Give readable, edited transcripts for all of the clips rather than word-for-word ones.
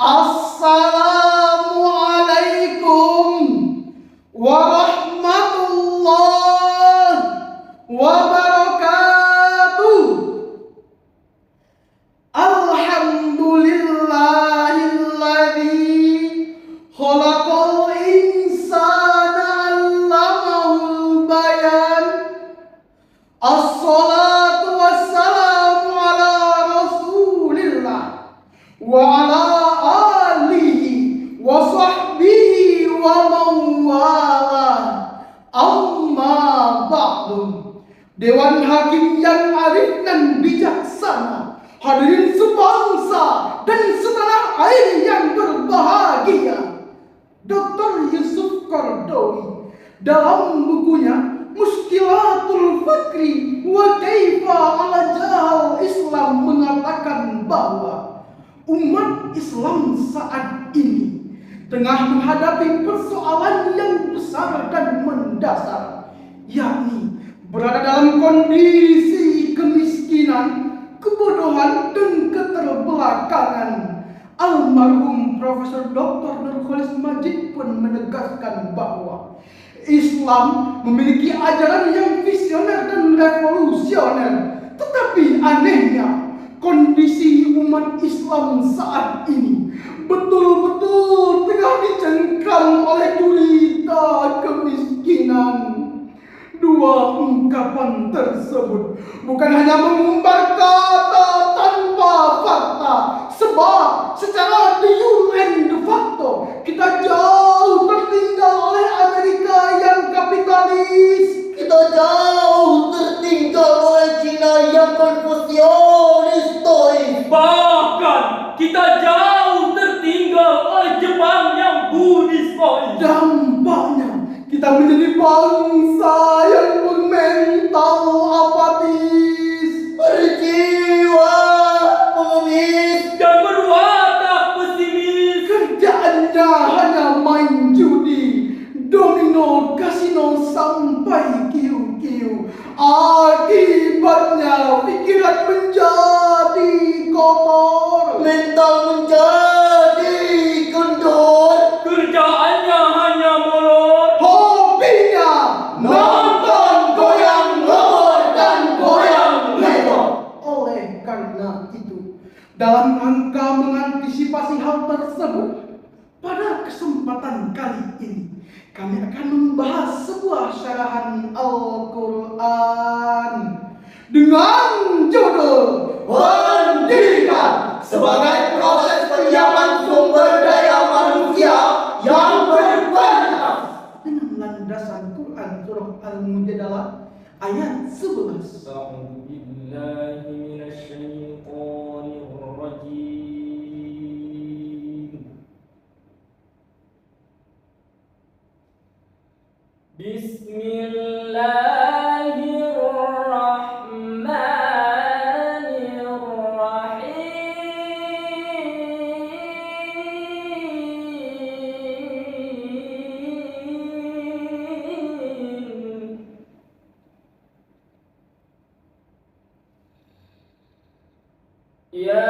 Assalamualaikum warahmatullahi wabarakatuh. Alhamdulillahilladzi khalaqal insana 'allamahul bayan. Assalatu wassalamu ala rasulillah wa ala alihi wa sahbihi wa mawala. Amma ba'du. Dewan Hakim yang arif dan bijaksana, hadirin sebangsa dan setanah air yang berbahagia, Dr. Yusuf Qaradawi dalam bukunya Mushkilatul Fakri wa Kaifa Alajahal Islam mengatakan bahwa umat Islam saat ini tengah menghadapi persoalan yang besar dan mendasar, yakni berada dalam kondisi kemiskinan, kebodohan, dan keterbelakangan. Almarhum Profesor Dr. Nurholis Majid pun menegaskan bahwa Islam memiliki ajaran yang visioner dan revolusioner. Tetapi anehnya, kondisi umat Islam saat ini betul-betul tengah dicengkram oleh gurita kemiskinan. Dua ungkapan tersebut bukan hanya mengumbar kata tanpa fakta, sebab secara de jure and de facto kita jauh tertinggal oleh Amerika yang kapitalis. Kita jauh tertinggal oleh Cina yang konfusionis. Bahkan kita jauh tertinggal oleh Jepang yang Buddhis. Dampaknya kita menjadi bangsa yang bermental apatis, Berjiwa pengemis dan berwatak pesimis. kerjaannya hanya main judi, domino, kasino, sampai kiu-kiu. Akibatnya pikiran menjadi kotor, mental menjadi kendor, Kerjaannya hanya molor. hobinya nonton goyang ngebor dan goyang ngebor. Oleh karena itu, dalam rangka mengantisipasi hal tersebut, pada kesempatan kali ini kami akan membahas sebuah syarahan Al-Quran dengan judul Pendidikan sebagai proses penyiapan sumber daya manusia yang berkualitas, dengan landasan Quran surah Al-Mujadalah ayat 11. A'udzu billahi minasy syaithanir rajim. Bismillahirrahmanirrahim. Ya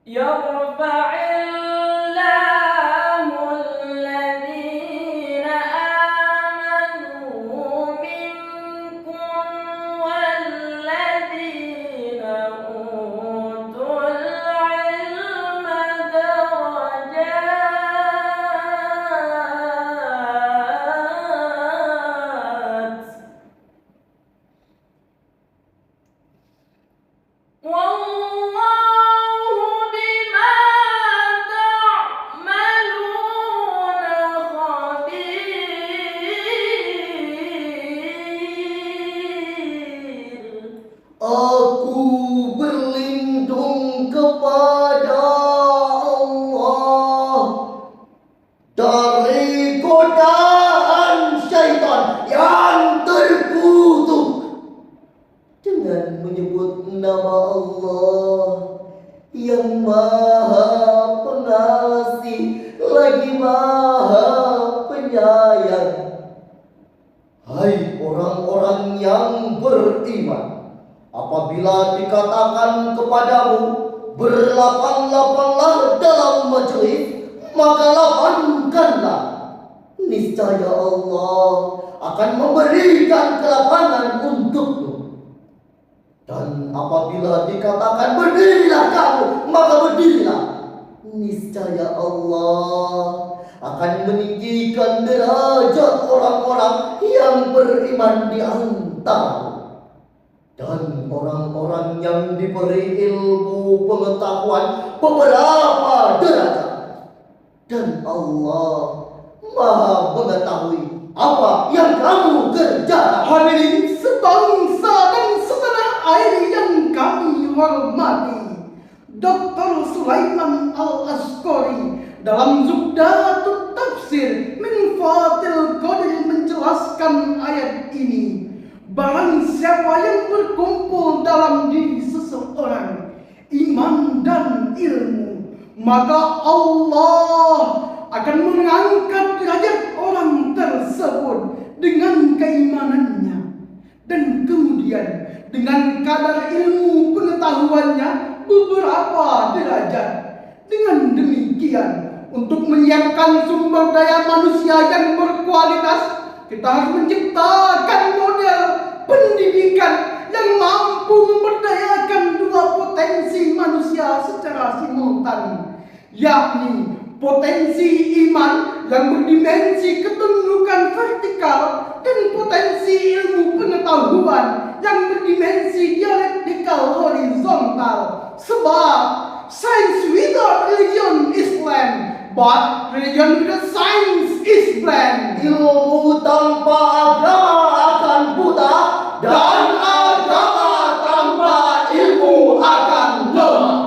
يرفع الله الذين آمنوا منكم والذين أوتوا العلم درجات والله بما تعملون خبير. Aku berlindung kepada Allah dari godaan syaitan yang terkutuk dengan menyebut nama Allah yang Maha Pengasih lagi Maha Penyayang. Hai orang-orang yang beriman, apabila dikatakan kepadamu berlapang-lapanglah dalam majelis, maka lapangkanlah. Niscaya Allah akan memberikan kelapangan untukmu. Dan apabila dikatakan berdirilah kamu, maka berdirilah. Niscaya Allah akan meninggikan derajat orang-orang yang beriman di antaramu. Dan orang-orang yang diberi ilmu pengetahuan beberapa derajat. Dan Allah Maha mengetahui apa yang kamu kerjakan. Hadirin sebangsa dan setanah air yang kami hormati, Dr. Sulaiman Al-Asqari dalam Zubdatut Tafsir min Fathil Qadir menjelaskan ayat ini. Barang siapa yang berkumpul dalam diri seseorang iman dan ilmu, maka Allah akan mengangkat derajat orang tersebut dengan keimanannya, dan kemudian dengan kadar ilmu pengetahuannya beberapa derajat. Dengan demikian, untuk menyiapkan sumber daya manusia yang berkualitas, kita harus menciptakan model pendidikan yang mampu memberdayakan dua potensi manusia secara simultan, yakni potensi iman yang berdimensi ketundukan vertikal dan potensi ilmu pengetahuan yang berdimensi dialektikal horizontal. Sebab science without religion is blind, but religion without science is blind. Ilmu tanpa agama akan buta, dan agama tanpa ilmu akan lemah.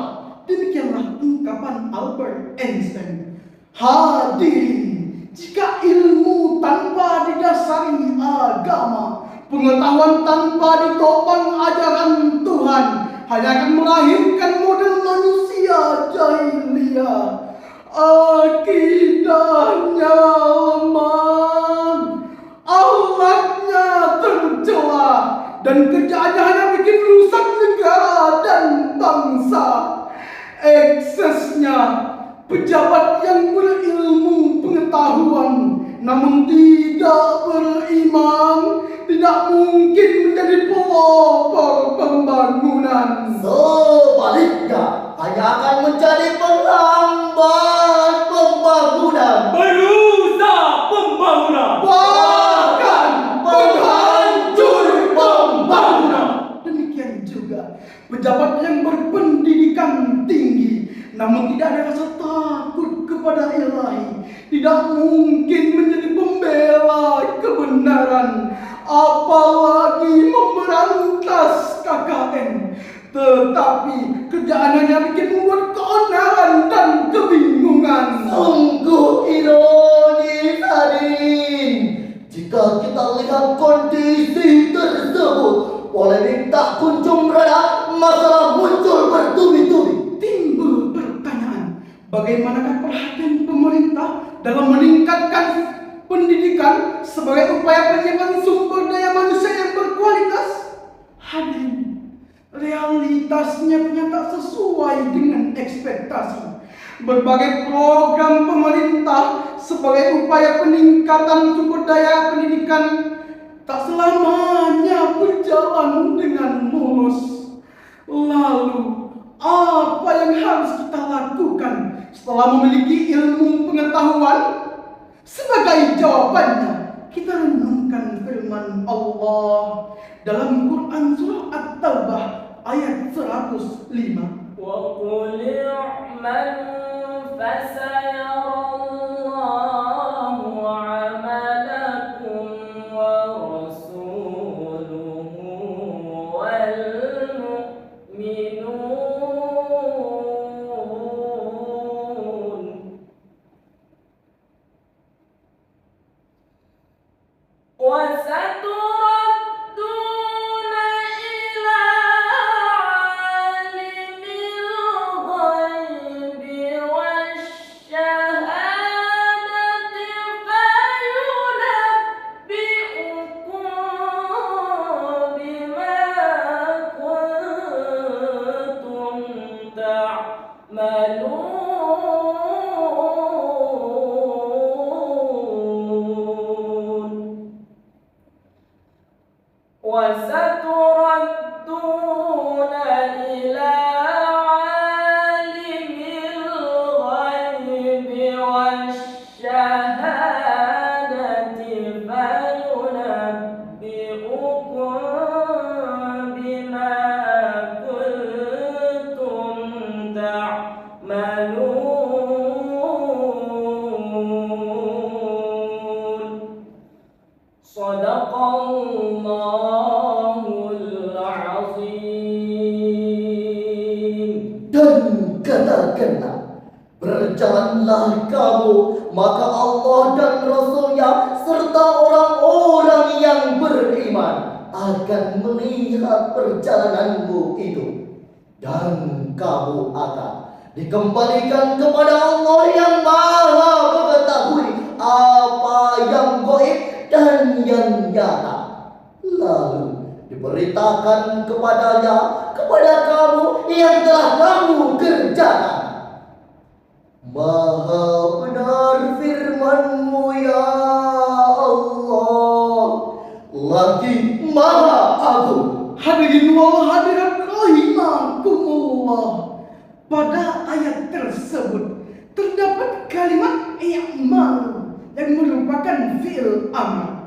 Demikianlah ungkapan Albert Einstein. Hadirin, jika ilmu tanpa didasari agama, pengetahuan tanpa ditopang ajaran Tuhan, hanya akan melahirkan model manusia jahiliyah. Akidahnya lemah, akhlaknya tercela, dan kerjaannya hanya bikin rusak negara dan bangsa. Eksesnya pejabat yang berilmu pengetahuan namun tidak beriman tidak mungkin menjadi pelopor pembangunan. Sebaliknya, hanya akan menjadi penghambat pembangunan. Merusak pembangunan. Bahkan penghancur pembangunan. Demikian juga pejabat yang berpendidikan tinggi namun tidak ada rasa takut kepada Ilahi tidak mungkin menjadi pembela kebenaran, apalagi memberantas KKN. Tetapi kerjaannya bikin membuat keonaran dan kebingungan. Sungguh ironis, hadirin. Jika kita lihat kondisi tersebut, polemik tak kunjung reda, masalah muncul bertubi-tubi. Timbul pertanyaan, bagaimanakah perhatian pemerintah dalam meningkatkan pendidikan sebagai upaya penyiapan sumber daya manusia yang berkualitas? Hadirin, realita kualitasnya ternyata sesuai dengan ekspektasi. Berbagai program pemerintah sebagai upaya peningkatan sumber daya pendidikan tak selamanya berjalan dengan mulus. Lalu, apa yang harus kita lakukan setelah memiliki ilmu pengetahuan? Sebagai jawabannya, kita renungkan firman Allah dalam Quran surah At-Taubah ayat 105. وقل اعملوا فسيرى الله عملكم ورسوله والمؤمنون وستردون إلى عالم الغيب والشهادة فينبئكم بما كنتم تعملون وستردون إلى عالم الغيب والشهادة فينبئكم بما كنتم تعملون صدق Allahul Azim. Dan katakanlah, berjalanlah kamu, maka Allah dan Rasulnya serta orang-orang yang beriman akan melihat perjalananmu itu, dan kamu akan dikembalikan kepada Allah yang Maha Mengetahui apa yang gaib dan yang nyata. Lalu diberitakan kepada kamu yang telah kamu kerjakan. Maha benar firman-Mu ya Allah, lagi Maha Agung. Hadirin wal hadirat rahimakumullah. Pada ayat tersebut terdapat kalimat i'mal yang merupakan fi'il amr.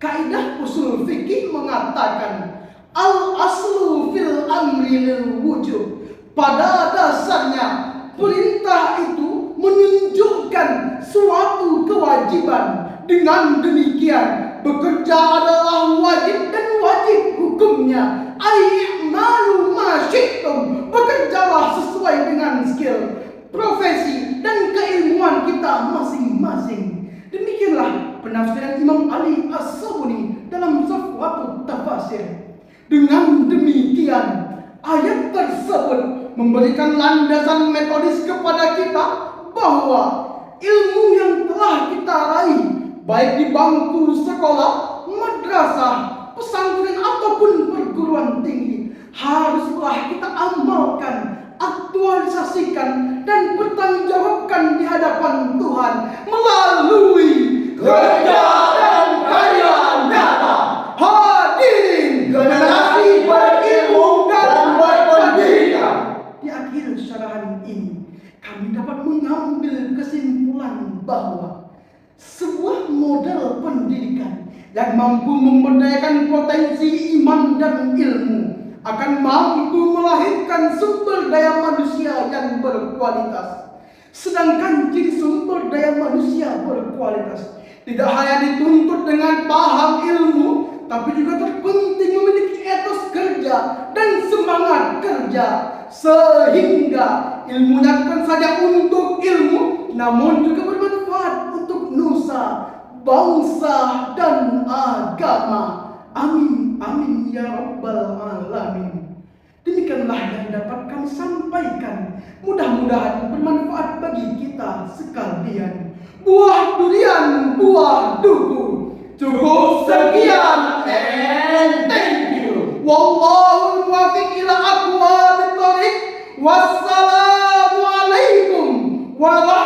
Kaidah usul fikih mengatakan al-aslu fil amri lil wujub. Pada dasarnya perintah itu menunjukkan suatu kewajiban. Dengan demikian bekerja adalah wajib dan wajib hukumnya. I'malu ma syi'tum. Bekerjalah sesuai dengan skill, profesi dan keilmuan kita masing-masing. Demikianlah penafsiran Imam Ali As-Sabuni dalam Safwatut Tafasir. Dengan demikian, ayat tersebut memberikan landasan metodis kepada kita bahwa ilmu yang telah kita raih, baik di bangku sekolah, madrasah, pesantren ataupun perguruan tinggi, haruslah kita amalkan, aktualisasikan dan bertanggungjawabkan di hadapan Tuhan melalui kerja dan karya nyata. Hadirin generasi berilmu dan berpendidikan. Di akhir syarahan ini kami dapat mengambil kesimpulan bahwa sebuah model pendidikan yang mampu memberdayakan potensi iman dan ilmu akan mampu melahirkan sumber daya manusia yang berkualitas. Sedangkan ciri sumber daya manusia berkualitas tidak hanya dituntut dengan paham ilmu, tapi juga terpenting memiliki etos kerja dan semangat kerja, sehingga ilmunya bukan saja untuk ilmu, namun juga bermanfaat untuk nusa, bangsa dan agama. Amin, amin ya rabbal alamin. Demikianlah yang dapat kami sampaikan. Mudah-mudahan bermanfaat bagi kita sekalian. Buah durian, buah duku. Cukup sekian and thank you. Wallahu muwaffiq ila aqwamit thoriq. Wassalamu alaikum warahmatullahi